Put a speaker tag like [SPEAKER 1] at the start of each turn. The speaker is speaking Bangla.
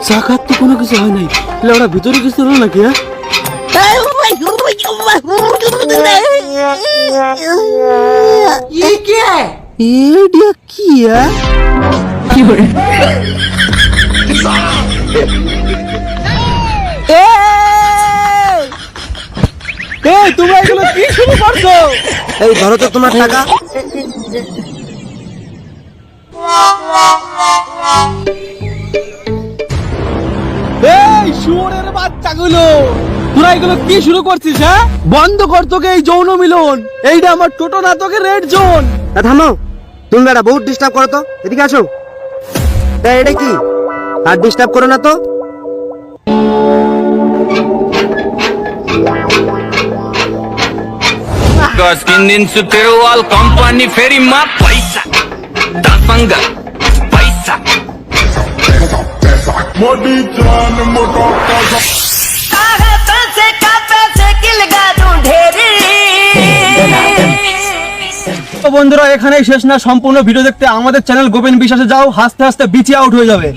[SPEAKER 1] চাকার তো কোনো কিছু হয় নাই, ওরা ভিতরে কিছু হলো নাকি?
[SPEAKER 2] ये क्या है?
[SPEAKER 1] এটা কি?
[SPEAKER 2] কি করে?
[SPEAKER 1] তোমরা এগুলো কি শুরু করছো?
[SPEAKER 3] এই ধরো তো তোমার টাকা।
[SPEAKER 1] এই শুয়োরের বাচ্চাগুলো, তোরা এগুলো কি শুরু করছিস? হ্যাঁ, বন্ধ কর তোকে এই যৌন মিলন। এইটা আমার টোটো না, তোকে রেড জোন।
[SPEAKER 3] থামো, তুমি বেটা বহুত ডিস্টার্ব করো তো, এদিকে আসো। এটা কি? আর ডিস্টার্ব করো না তো।
[SPEAKER 4] Gaskin Sutirwal Company Ferry Ma Paisa Tapanga Paisa
[SPEAKER 5] मोटी जान मोटा ताजा
[SPEAKER 6] पैसे का पैसे की लगा दूं ढेरी।
[SPEAKER 1] তো বন্ধুরা, এখানেই শেষ না, সম্পূর্ণ ভিডিও দেখতে আমাদের চ্যানেল গোপেন বিশ্বাসে যাও, হাসতে হাসতে বিচি আউট হয়ে যাবে।